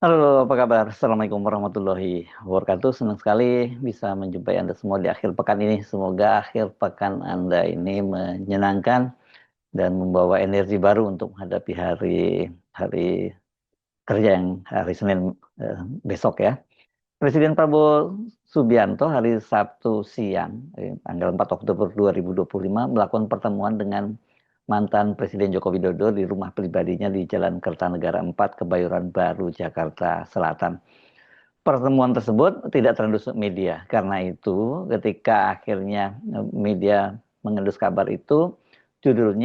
Halo, apa kabar? Assalamualaikum warahmatullahi wabarakatuh. Senang sekali bisa menjumpai Anda semua di akhir pekan ini. Semoga akhir pekan Anda ini menyenangkan dan membawa energi baru untuk menghadapi hari hari kerja yang hari Senin besok ya. Presiden Prabowo Subianto hari Sabtu siang, tanggal 4 Oktober 2025, melakukan pertemuan dengan mantan Presiden Joko Widodo di rumah pribadinya di Jalan Kertanegara 4, Kebayoran Baru, Jakarta Selatan. Pertemuan tersebut tidak terendus media. Karena itu, ketika akhirnya media mengendus kabar itu, judul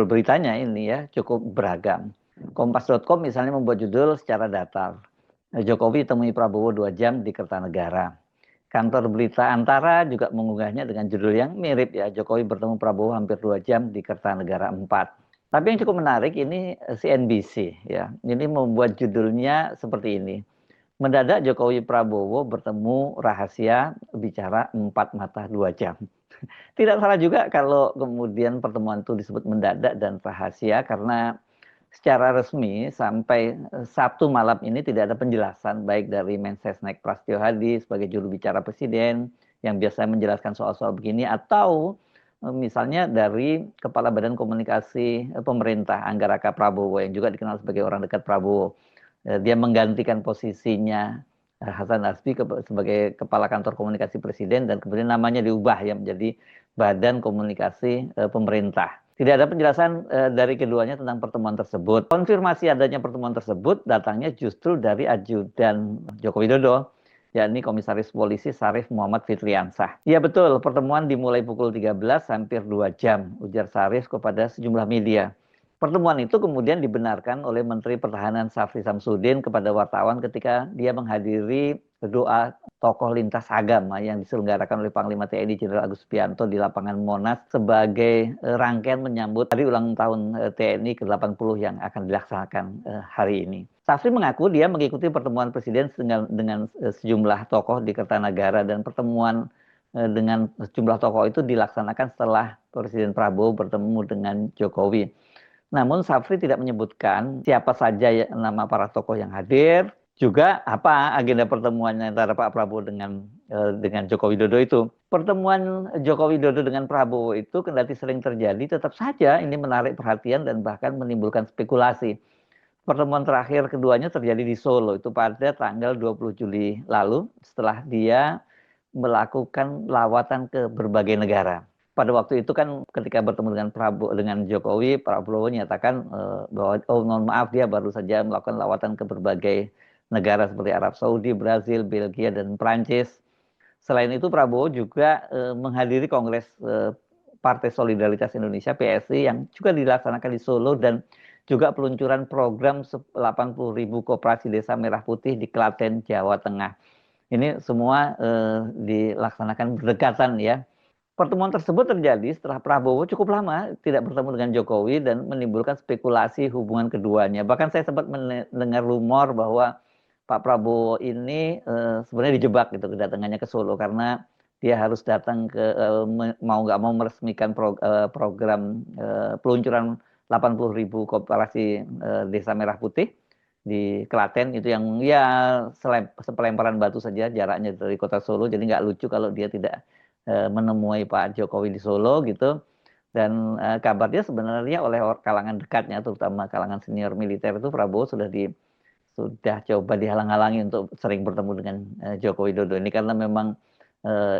beritanya ini ya cukup beragam. Kompas.com misalnya membuat judul secara datar. Jokowi temui Prabowo 2 jam di Kertanegara. Kantor berita Antara juga mengunggahnya dengan judul yang mirip ya. Jokowi bertemu Prabowo hampir 2 jam di Kertanegara 4. Tapi yang cukup menarik ini CNBC ya. Ini membuat judulnya seperti ini. Mendadak Jokowi Prabowo bertemu rahasia bicara 4 mata 2 jam. Tidak salah juga kalau kemudian pertemuan itu disebut mendadak dan rahasia karena secara resmi sampai Sabtu malam ini tidak ada penjelasan baik dari Mensesnek Prasetyo Hadi sebagai juru bicara Presiden yang biasa menjelaskan soal-soal begini atau misalnya dari Kepala Badan Komunikasi Pemerintah Anggaraka Prabowo yang juga dikenal sebagai orang dekat Prabowo. Dia menggantikan posisinya Hasan Nasbi sebagai Kepala Kantor Komunikasi Presiden dan kemudian namanya diubah ya menjadi Badan Komunikasi Pemerintah. Tidak ada penjelasan dari keduanya tentang pertemuan tersebut. Konfirmasi adanya pertemuan tersebut datangnya justru dari ajudan Joko Widodo, yakni Komisaris Polisi Sarif Muhammad Fitriansah. Iya betul, pertemuan dimulai pukul 13 hampir 2 jam, ujar Sarif kepada sejumlah media. Pertemuan itu kemudian dibenarkan oleh Menteri Pertahanan Syafri Samsudin kepada wartawan ketika dia menghadiri doa tokoh lintas agama yang diselenggarakan oleh Panglima TNI Jenderal Agus Subianto di lapangan Monas sebagai rangkaian menyambut hari ulang tahun TNI ke-80 yang akan dilaksanakan hari ini. Safri mengaku dia mengikuti pertemuan Presiden dengan sejumlah tokoh di Kertanagara dan pertemuan dengan sejumlah tokoh itu dilaksanakan setelah Presiden Prabowo bertemu dengan Jokowi. Namun Safri tidak menyebutkan siapa saja nama para tokoh yang hadir, juga apa agenda pertemuannya antara Pak Prabowo dengan Joko Widodo itu. Pertemuan Joko Widodo dengan Prabowo itu kendati sering terjadi, tetap saja ini menarik perhatian dan bahkan menimbulkan spekulasi. Pertemuan terakhir keduanya terjadi di Solo itu pada tanggal 20 Juli lalu setelah dia melakukan lawatan ke berbagai negara. Pada waktu itu kan ketika bertemu dengan Jokowi, Prabowo nyatakan bahwa mohon maaf dia baru saja melakukan lawatan ke berbagai negara seperti Arab Saudi, Brazil, Belgia dan Prancis. Selain itu Prabowo juga menghadiri Kongres Partai Solidaritas Indonesia PSI yang juga dilaksanakan di Solo dan juga peluncuran program 80.000 koperasi desa merah putih di Klaten, Jawa Tengah. Ini semua dilaksanakan berdekatan ya. Pertemuan tersebut terjadi setelah Prabowo cukup lama tidak bertemu dengan Jokowi dan menimbulkan spekulasi hubungan keduanya. Bahkan saya sempat mendengar rumor bahwa Pak Prabowo ini sebenarnya dijebak gitu kedatangannya ke Solo karena dia harus datang mau nggak mau meresmikan program peluncuran 80.000 koperasi Desa Merah Putih di Klaten itu yang ya sepelemparan batu saja jaraknya dari kota Solo, jadi nggak lucu kalau dia tidak menemui Pak Jokowi di Solo gitu. Dan kabarnya sebenarnya oleh kalangan dekatnya terutama kalangan senior militer itu Prabowo sudah coba dihalang-halangi untuk sering bertemu dengan Joko Widodo ini karena memang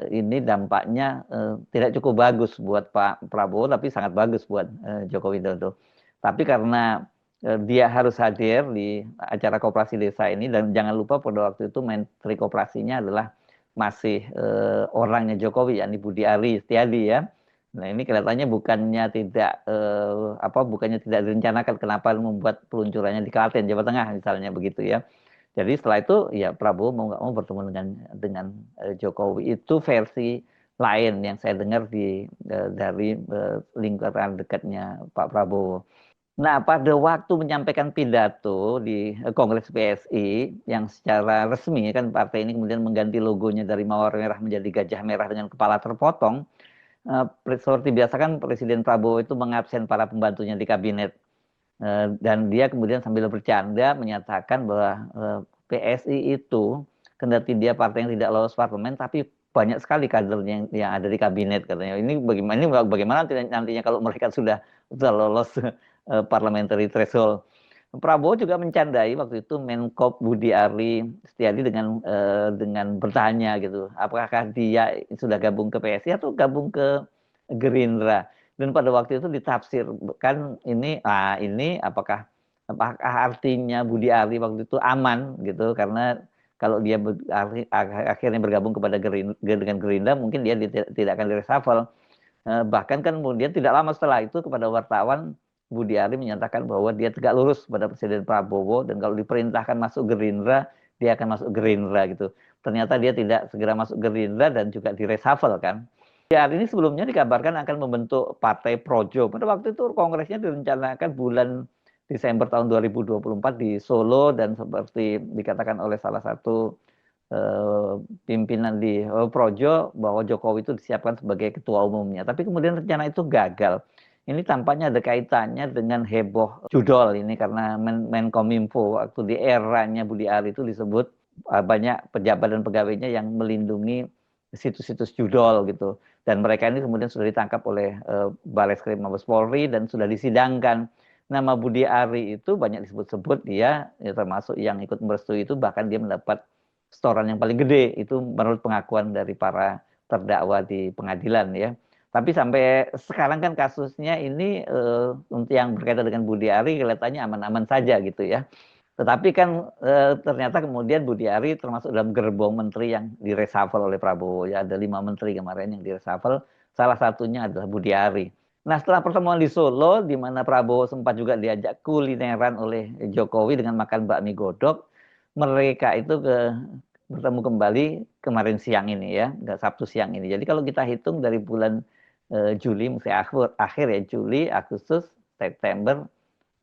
ini dampaknya tidak cukup bagus buat Pak Prabowo tapi sangat bagus buat Joko Widodo. Tapi karena dia harus hadir di acara koperasi desa ini dan jangan lupa pada waktu itu Menteri Koperasinya adalah masih orangnya Jokowi yakni Budi Ari Setiadi ya. Nah ini kelihatannya bukannya tidak direncanakan kenapa membuat peluncurannya di Klaten Jawa Tengah misalnya begitu ya. Jadi setelah itu ya Prabowo mau nggak mau bertemu dengan Jokowi itu versi lain yang saya dengar dari lingkaran dekatnya Pak Prabowo. Nah, pada waktu menyampaikan pidato di Kongres PSI yang secara resmi kan partai ini kemudian mengganti logonya dari mawar merah menjadi gajah merah dengan kepala terpotong. Seperti biasa kan Presiden Prabowo itu mengabsen para pembantunya di kabinet. Dan dia kemudian sambil bercanda menyatakan bahwa PSI itu kendati dia partai yang tidak lolos parlemen, tapi banyak sekali kadernya yang ada di kabinet katanya. Ini bagaimana nantinya kalau mereka sudah lolos parliamentary threshold. Prabowo juga mencandai waktu itu Menkop Budi Ari Setiadi dengan bertanya gitu, apakah dia sudah gabung ke PSI atau gabung ke Gerindra. Dan pada waktu itu ditafsirkan ini apakah artinya Budi Ari waktu itu aman gitu, karena kalau dia akhirnya bergabung dengan Gerindra mungkin dia tidak akan direshuffle. Bahkan kan kemudian tidak lama setelah itu kepada wartawan Budi Ari menyatakan bahwa dia tegak lurus pada Presiden Prabowo, dan kalau diperintahkan masuk Gerindra dia akan masuk Gerindra gitu. Ternyata dia tidak segera masuk Gerindra dan juga direshuffle kan. Ya, ini sebelumnya dikabarkan akan membentuk Partai Projo. Pada waktu itu kongresnya direncanakan bulan Desember tahun 2024 di Solo, dan seperti dikatakan oleh salah satu pimpinan di Projo bahwa Jokowi itu disiapkan sebagai ketua umumnya. Tapi kemudian rencana itu gagal. Ini tampaknya ada kaitannya dengan heboh judol ini, karena Menkominfo waktu di eranya Budi Ari itu disebut banyak pejabat dan pegawainya yang melindungi situs-situs judol gitu. Dan mereka ini kemudian sudah ditangkap oleh Barreskrim Mabes Polri dan sudah disidangkan. Nama Budi Ari itu banyak disebut-sebut, dia ya, termasuk yang ikut merestui itu, bahkan dia mendapat setoran yang paling gede itu menurut pengakuan dari para terdakwa di pengadilan ya. Tapi sampai sekarang kan kasusnya ini untuk yang berkaitan dengan Budi Ari kelihatannya aman-aman saja gitu ya. Tetapi kan ternyata kemudian Budi Ari termasuk dalam gerbong menteri yang direshuffle oleh Prabowo ya. Ada 5 menteri kemarin yang direshuffle, salah satunya adalah Budi Ari. Nah, setelah pertemuan di Solo di mana Prabowo sempat juga diajak kulineran oleh Jokowi dengan makan bakmi godok, mereka itu bertemu kembali kemarin siang ini ya, Sabtu siang ini. Jadi kalau kita hitung dari bulan Juli, mesti akhir ya, Juli, Agustus, September,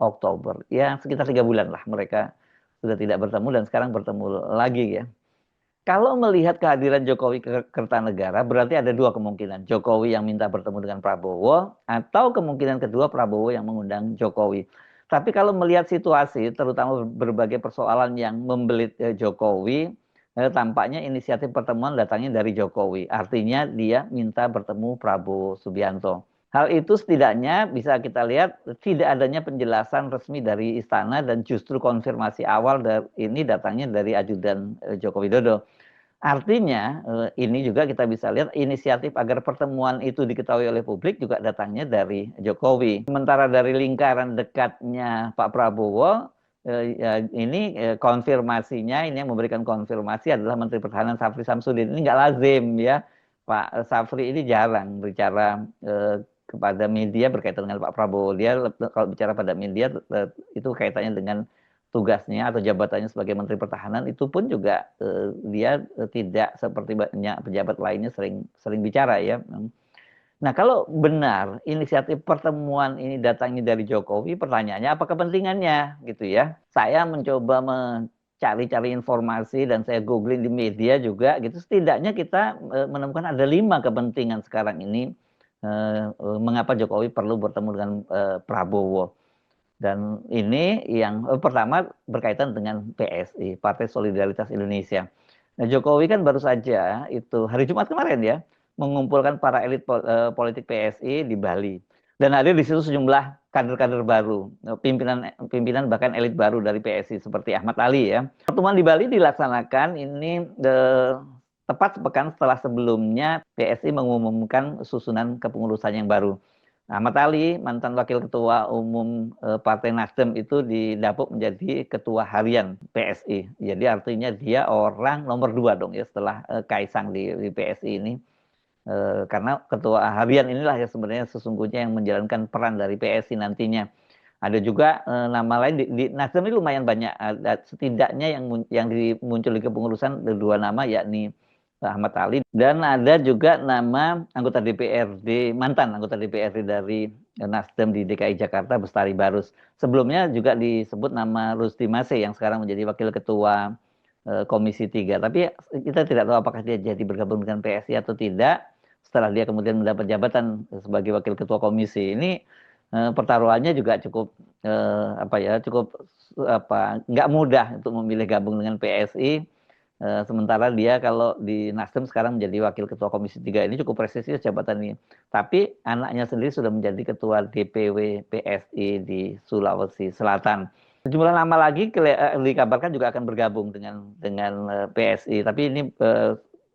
Oktober, ya sekitar 3 bulan lah mereka sudah tidak bertemu, dan sekarang bertemu lagi ya. Kalau melihat kehadiran Jokowi ke Kertanegara, berarti ada dua kemungkinan. Jokowi yang minta bertemu dengan Prabowo, atau kemungkinan kedua Prabowo yang mengundang Jokowi. Tapi kalau melihat situasi, terutama berbagai persoalan yang membelit Jokowi, tampaknya inisiatif pertemuan datangnya dari Jokowi. Artinya dia minta bertemu Prabowo Subianto. Hal itu setidaknya bisa kita lihat tidak adanya penjelasan resmi dari istana, dan justru konfirmasi awal ini datangnya dari ajudan Joko Widodo. Artinya ini juga kita bisa lihat inisiatif agar pertemuan itu diketahui oleh publik juga datangnya dari Jokowi. Sementara dari lingkaran dekatnya Pak Prabowo, ini konfirmasinya, ini yang memberikan konfirmasi adalah Menteri Pertahanan Syafri Samsudin. Ini nggak lazim ya, Pak Syafri ini jarang bicara kepada media berkaitan dengan Pak Prabowo. Dia kalau bicara pada media itu kaitannya dengan tugasnya atau jabatannya sebagai Menteri Pertahanan, itu pun juga dia tidak seperti banyak pejabat lainnya sering bicara ya. Nah, kalau benar inisiatif pertemuan ini datangnya dari Jokowi, pertanyaannya apa kepentingannya gitu ya. Saya mencoba mencari-cari informasi dan saya googling di media juga gitu. Setidaknya kita menemukan ada 5 kepentingan sekarang ini mengapa Jokowi perlu bertemu dengan Prabowo. Dan ini yang pertama berkaitan dengan PSI, Partai Solidaritas Indonesia. Nah, Jokowi kan baru saja itu hari Jumat kemarin ya mengumpulkan para elit politik PSI di Bali, dan hadir di situ sejumlah kader-kader baru, pimpinan bahkan elit baru dari PSI seperti Ahmad Ali ya. Pertemuan di Bali dilaksanakan ini tepat sepekan setelah sebelumnya PSI mengumumkan susunan kepengurusan yang baru. Ahmad Ali, mantan Wakil Ketua Umum Partai Nasdem, itu didapuk menjadi Ketua Harian PSI. Jadi artinya dia orang nomor 2 dong ya setelah Kaisang di PSI ini. Karena Ketua Harian inilah yang sebenarnya sesungguhnya yang menjalankan peran dari PSI nantinya. Ada juga nama lain di Nasdem ini lumayan banyak. Setidaknya yang muncul di kepengurusan 2 nama, yakni Ahmad Ali, dan ada juga nama anggota DPRD, mantan anggota DPRD dari Nasdem di DKI Jakarta, Bestari Barus. Sebelumnya juga disebut nama Rusdi Mase yang sekarang menjadi Wakil Ketua Komisi 3. Tapi kita tidak tahu apakah dia jadi bergabung dengan PSI atau tidak setelah dia kemudian mendapat jabatan sebagai Wakil Ketua Komisi. Ini pertaruhannya juga cukup cukup nggak mudah untuk memilih gabung dengan PSI. Sementara dia kalau di Nasdem sekarang menjadi wakil ketua Komisi 3 ini cukup prestisius jabatan ini. Tapi anaknya sendiri sudah menjadi ketua DPW PSI di Sulawesi Selatan. Sejumlah nama lagi dikabarkan juga akan bergabung dengan PSI. Tapi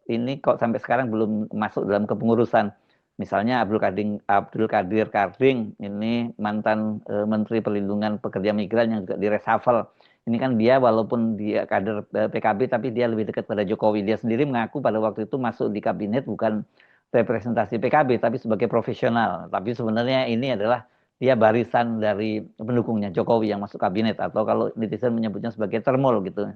ini kok sampai sekarang belum masuk dalam kepengurusan. Misalnya Abdul Qadir Karding, ini mantan Menteri Perlindungan Pekerja Migran yang juga direshuffle. Ini kan dia walaupun dia kader PKB tapi dia lebih dekat pada Jokowi. Dia sendiri mengaku pada waktu itu masuk di kabinet bukan representasi PKB tapi sebagai profesional. Tapi sebenarnya ini adalah dia barisan dari pendukungnya Jokowi yang masuk kabinet, atau kalau netizen menyebutnya sebagai termol gitu.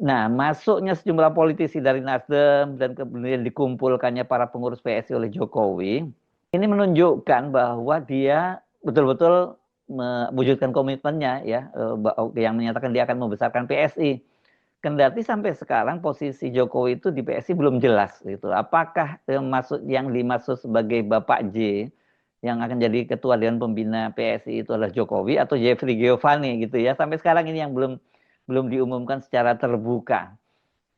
Nah, masuknya sejumlah politisi dari Nasdem dan kemudian dikumpulkannya para pengurus PSI oleh Jokowi, ini menunjukkan bahwa dia betul-betul mewujudkan komitmennya ya, yang menyatakan dia akan membesarkan PSI. Kendati sampai sekarang posisi Jokowi itu di PSI belum jelas gitu. Apakah yang dimaksud sebagai Bapak J yang akan jadi ketua Dewan Pembina PSI itu adalah Jokowi atau Jeffrey Giovanni gitu ya. Sampai sekarang ini yang belum diumumkan secara terbuka.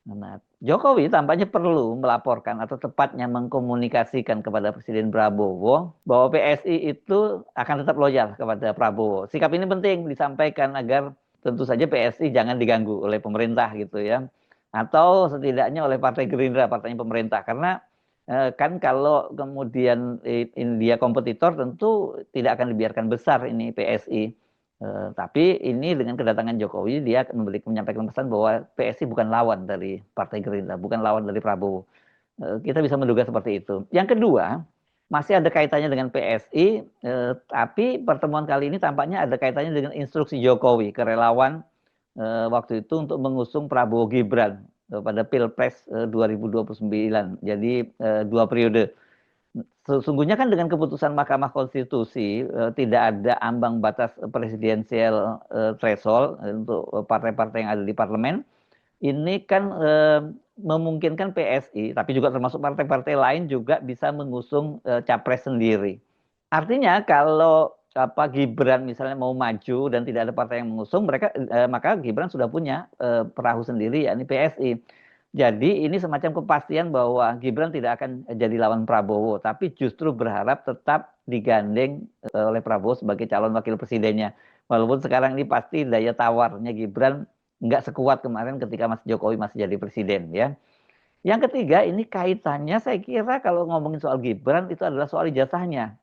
Nah, Jokowi tampaknya perlu melaporkan atau tepatnya mengkomunikasikan kepada Presiden Prabowo bahwa PSI itu akan tetap loyal kepada Prabowo. Sikap ini penting disampaikan agar tentu saja PSI jangan diganggu oleh pemerintah gitu ya. Atau setidaknya oleh Partai Gerindra, partainya pemerintah. Karena kan kalau kemudian dia kompetitor tentu tidak akan dibiarkan besar ini PSI. Tapi ini dengan kedatangan Jokowi dia menyampaikan pesan bahwa PSI bukan lawan dari Partai Gerindra, bukan lawan dari Prabowo. Kita bisa menduga seperti itu. Yang kedua, masih ada kaitannya dengan PSI, tapi pertemuan kali ini tampaknya ada kaitannya dengan instruksi Jokowi ke relawan waktu itu untuk mengusung Prabowo Gibran pada Pilpres 2029. Jadi 2 periode. Sesungguhnya kan dengan keputusan Mahkamah Konstitusi tidak ada ambang batas presidensial threshold untuk partai-partai yang ada di parlemen. Ini kan memungkinkan PSI, tapi juga termasuk partai-partai lain juga bisa mengusung capres sendiri. Artinya kalau Gibran misalnya mau maju dan tidak ada partai yang mengusung, maka Gibran sudah punya perahu sendiri, yakni PSI. Jadi ini semacam kepastian bahwa Gibran tidak akan jadi lawan Prabowo, tapi justru berharap tetap digandeng oleh Prabowo sebagai calon wakil presidennya. Walaupun sekarang ini pasti daya tawarnya Gibran nggak sekuat kemarin ketika Mas Jokowi masih jadi presiden ya. Yang ketiga ini kaitannya saya kira kalau ngomongin soal Gibran itu adalah soal ijazahnya.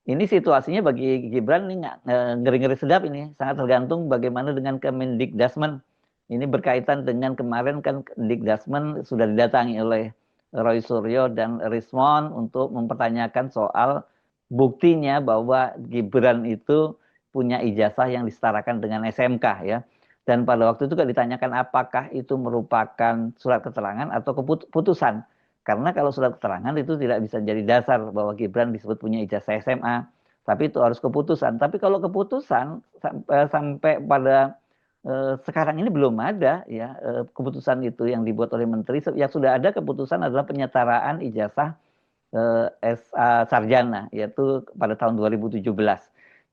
Ini situasinya bagi Gibran ini ngeri-ngeri sedap ini, sangat tergantung bagaimana dengan Kemendikdasmen. Ini berkaitan dengan kemarin kan Dikdasmen sudah didatangi oleh Roy Suryo dan Rismon untuk mempertanyakan soal buktinya bahwa Gibran itu punya ijazah yang disetarakan dengan SMK ya. Dan pada waktu itu juga ditanyakan apakah itu merupakan surat keterangan atau keputusan. Karena kalau surat keterangan itu tidak bisa jadi dasar bahwa Gibran disebut punya ijazah SMA, tapi itu harus keputusan. Tapi kalau keputusan sampai pada sekarang ini belum ada ya keputusan itu yang dibuat oleh menteri. Yang sudah ada keputusan adalah penyetaraan ijazah sarjana yaitu pada tahun 2017.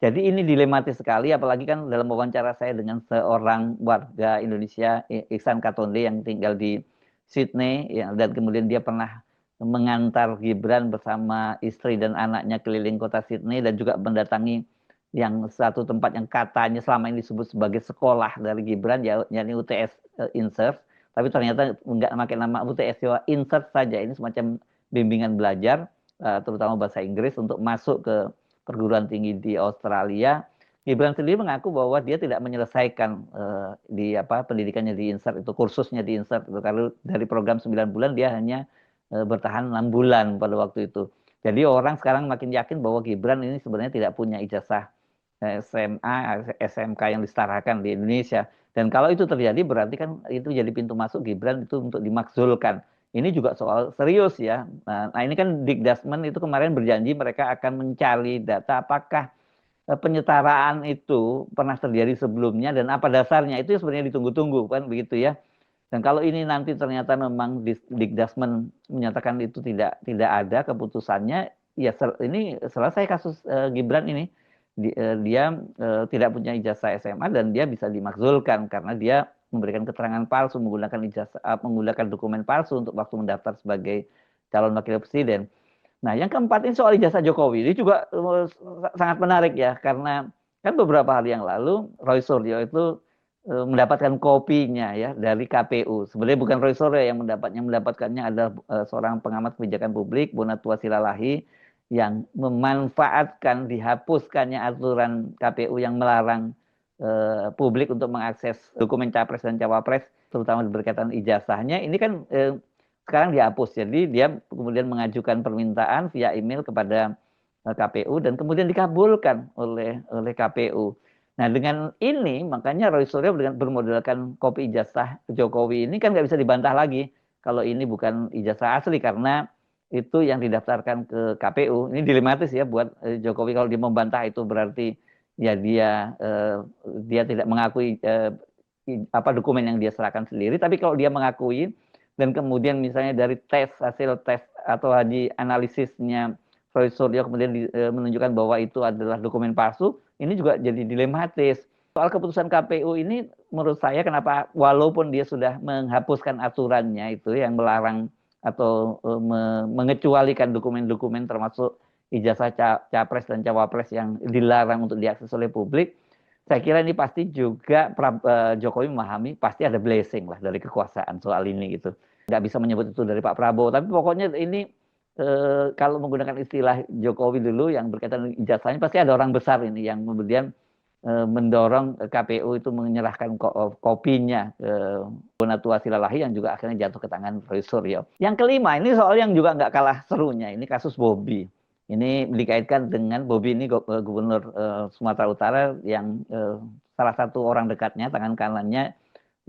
Jadi ini dilematis sekali, apalagi kan dalam wawancara saya dengan seorang warga Indonesia, Iksan Katonde yang tinggal di Sydney, ya, dan kemudian dia pernah mengantar Gibran bersama istri dan anaknya keliling kota Sydney dan juga mendatangi yang satu tempat yang katanya selama ini disebut sebagai sekolah dari Gibran, yakni UTS Insert, tapi ternyata nggak pakai nama UTS Insert saja, ini semacam bimbingan belajar, terutama bahasa Inggris untuk masuk ke perguruan tinggi di Australia. Gibran sendiri mengaku bahwa dia tidak menyelesaikan pendidikannya di Insert itu, kursusnya di Insert itu, kalau dari program 9 bulan dia hanya bertahan 6 bulan pada waktu itu. Jadi orang sekarang makin yakin bahwa Gibran ini sebenarnya tidak punya ijazah SMA, SMK yang disetarakan di Indonesia. Dan kalau itu terjadi berarti kan itu jadi pintu masuk Gibran itu untuk dimakzulkan. Ini juga soal serius ya. Nah ini kan Dikdasmen itu kemarin berjanji mereka akan mencari data apakah penyetaraan itu pernah terjadi sebelumnya dan apa dasarnya, itu sebenarnya ditunggu-tunggu kan begitu ya. Dan kalau ini nanti ternyata memang Dikdasmen menyatakan itu tidak ada keputusannya, ya ini selesai kasus Gibran ini. Dia tidak punya ijazah SMA dan dia bisa dimakzulkan karena dia memberikan keterangan palsu, menggunakan menggunakan dokumen palsu untuk waktu mendaftar sebagai calon wakil presiden. Nah, yang keempat ini soal ijazah Jokowi. Ini juga sangat menarik ya, karena kan beberapa hari yang lalu Roy Suryo itu mendapatkan kopinya ya dari KPU. Sebenarnya bukan Roy Suryo yang mendapatkannya adalah seorang pengamat kebijakan publik, Bonatua Silalahi, yang memanfaatkan dihapuskannya aturan KPU yang melarang publik untuk mengakses dokumen capres dan cawapres, terutama berkaitan ijazahnya. Ini kan sekarang dihapus. Jadi dia kemudian mengajukan permintaan via email kepada KPU dan kemudian dikabulkan oleh KPU. Nah, dengan ini makanya Roy Suryo dengan bermodalkan kopi ijazah Jokowi ini kan nggak bisa dibantah lagi kalau ini bukan ijazah asli, karena itu yang didaftarkan ke KPU. Ini dilematis ya buat Jokowi. Kalau dia membantah itu berarti ya dia tidak mengakui apa dokumen yang dia serahkan sendiri. Tapi kalau dia mengakui dan kemudian misalnya dari hasil tes atau di analisisnya Roy Suryo kemudian menunjukkan bahwa itu adalah dokumen palsu, ini juga jadi dilematis. Soal keputusan KPU ini menurut saya kenapa walaupun dia sudah menghapuskan aturannya itu yang melarang atau mengecualikan dokumen-dokumen termasuk ijazah capres dan cawapres yang dilarang untuk diakses oleh publik, saya kira ini pasti juga Jokowi memahami pasti ada blessing lah dari kekuasaan soal ini gitu. Nggak bisa menyebut itu dari Pak Prabowo, tapi pokoknya ini kalau menggunakan istilah Jokowi dulu yang berkaitan ijazahnya, pasti ada orang besar ini yang kemudian mendorong KPU itu menyerahkan kopinya ke Bonatua Silalahi yang juga akhirnya jatuh ke tangan Roy Suryo. Yang kelima, ini soal yang juga nggak kalah serunya, ini kasus Bobi. Ini dikaitkan dengan Bobi ini gubernur Sumatera Utara yang salah satu orang dekatnya, tangan kanannya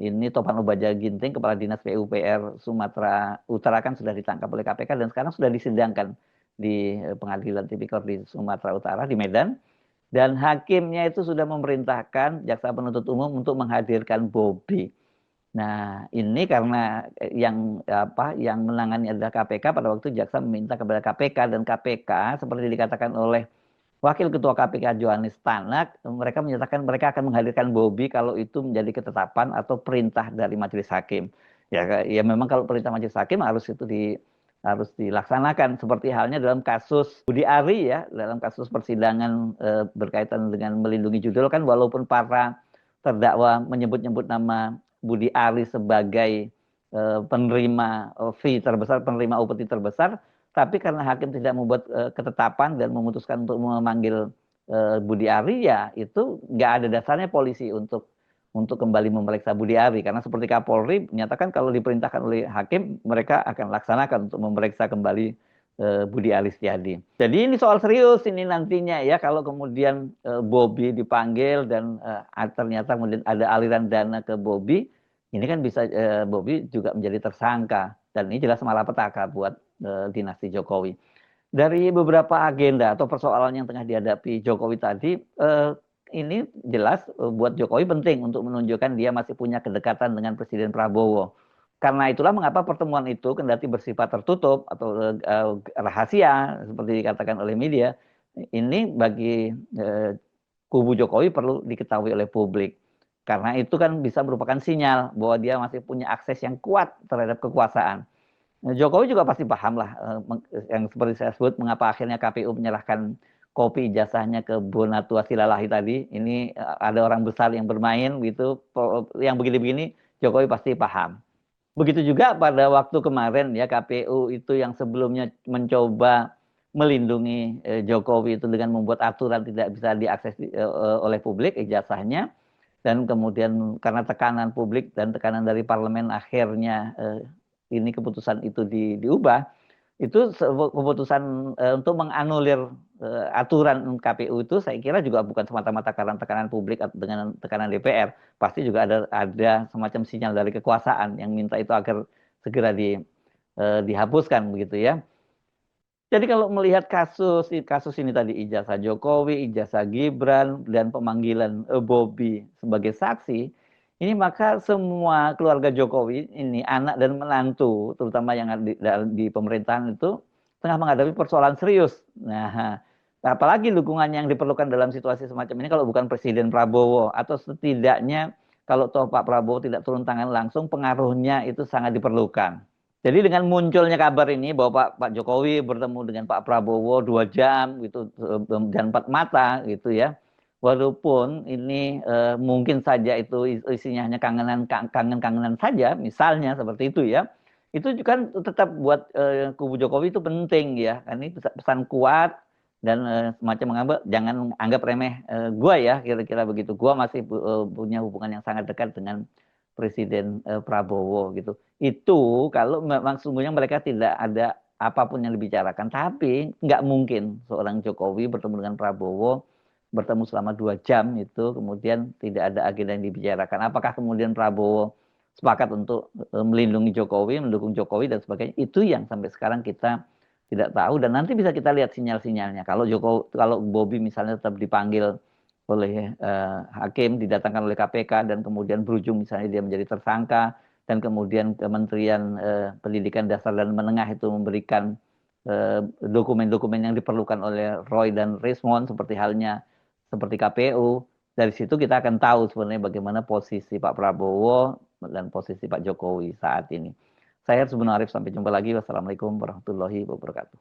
ini Topan Obaja Ginting, Kepala Dinas PUPR Sumatera Utara kan sudah ditangkap oleh KPK dan sekarang sudah disidangkan di Pengadilan Tipikor di Sumatera Utara di Medan. Dan hakimnya itu sudah memerintahkan jaksa penuntut umum untuk menghadirkan Bobi. Nah, ini karena yang menangani adalah KPK, pada waktu jaksa meminta kepada KPK dan KPK seperti dikatakan oleh Wakil Ketua KPK Johanis Tanak, mereka menyatakan mereka akan menghadirkan Bobi kalau itu menjadi ketetapan atau perintah dari majelis hakim. Ya memang kalau perintah majelis hakim harus dilaksanakan, seperti halnya dalam kasus Budi Ari ya, dalam kasus persidangan berkaitan dengan melindungi judul kan, walaupun para terdakwa menyebut-nyebut nama Budi Ari sebagai penerima fee terbesar, penerima upeti terbesar, tapi karena hakim tidak membuat ketetapan dan memutuskan untuk memanggil Budi Ari, ya itu nggak ada dasarnya polisi untuk kembali memeriksa Budi Ari, karena seperti Kapolri menyatakan kalau diperintahkan oleh hakim mereka akan laksanakan untuk memeriksa kembali Budi Ari Setiadi. Jadi ini soal serius ini nantinya ya, kalau kemudian Bobi dipanggil dan ternyata kemudian ada aliran dana ke Bobi, ini kan bisa Bobi juga menjadi tersangka dan ini jelas malapetaka buat dinasti Jokowi. Dari beberapa agenda atau persoalan yang tengah dihadapi Jokowi tadi, ini jelas buat Jokowi penting untuk menunjukkan dia masih punya kedekatan dengan Presiden Prabowo. Karena itulah mengapa pertemuan itu kendati bersifat tertutup atau rahasia seperti dikatakan oleh media, ini bagi kubu Jokowi perlu diketahui oleh publik. Karena itu kan bisa merupakan sinyal bahwa dia masih punya akses yang kuat terhadap kekuasaan. Jokowi juga pasti paham lah yang seperti saya sebut mengapa akhirnya KPU menyerahkan kopi ijazahnya ke Bonatua Silalahi tadi. Ini ada orang besar yang bermain gitu, yang begini-begini Jokowi pasti paham. Begitu juga pada waktu kemarin ya, KPU itu yang sebelumnya mencoba melindungi Jokowi itu dengan membuat aturan tidak bisa diakses oleh publik ijazahnya, dan kemudian karena tekanan publik dan tekanan dari parlemen akhirnya ini keputusan itu diubah. Itu keputusan untuk menganulir aturan KPU itu saya kira juga bukan semata-mata karena tekanan publik atau dengan tekanan DPR, pasti juga ada semacam sinyal dari kekuasaan yang minta itu agar segera dihapuskan begitu ya. Jadi kalau melihat kasus ini tadi, ijazah Jokowi, ijazah Gibran, dan pemanggilan Bobi sebagai saksi, ini maka semua keluarga Jokowi ini, anak dan menantu, terutama yang di pemerintahan itu, tengah menghadapi persoalan serius. Nah, apalagi dukungan yang diperlukan dalam situasi semacam ini kalau bukan Presiden Prabowo, atau setidaknya kalau toh Pak Prabowo tidak turun tangan langsung, pengaruhnya itu sangat diperlukan. Jadi dengan munculnya kabar ini bahwa Pak Jokowi bertemu dengan Pak Prabowo 2 jam gitu, dan empat mata gitu ya. Walaupun ini mungkin saja itu isinya hanya kangen-kangenan saja, misalnya seperti itu ya. Itu kan tetap buat kubu Jokowi itu penting ya. Kan ini pesan kuat dan semacam menganggap jangan anggap remeh gua ya, kira-kira begitu. Gua masih punya hubungan yang sangat dekat dengan Presiden Prabowo gitu. Itu kalau memang sungguhnya mereka tidak ada apapun yang dibicarakan, tapi nggak mungkin seorang Jokowi bertemu dengan Prabowo, bertemu selama 2 jam itu kemudian tidak ada agenda yang dibicarakan. Apakah kemudian Prabowo sepakat untuk melindungi Jokowi, mendukung Jokowi dan sebagainya? Itu yang sampai sekarang kita tidak tahu, dan nanti bisa kita lihat sinyal-sinyalnya. Kalau Bobi misalnya tetap dipanggil oleh hakim, didatangkan oleh KPK dan kemudian berujung misalnya dia menjadi tersangka, dan kemudian Kementerian Pendidikan Dasar dan Menengah itu memberikan dokumen-dokumen yang diperlukan oleh Roy dan Rismond seperti KPU. Dari situ kita akan tahu sebenarnya bagaimana posisi Pak Prabowo dan posisi Pak Jokowi saat ini. Saya Harus Arif, sampai jumpa lagi. Wassalamualaikum warahmatullahi wabarakatuh.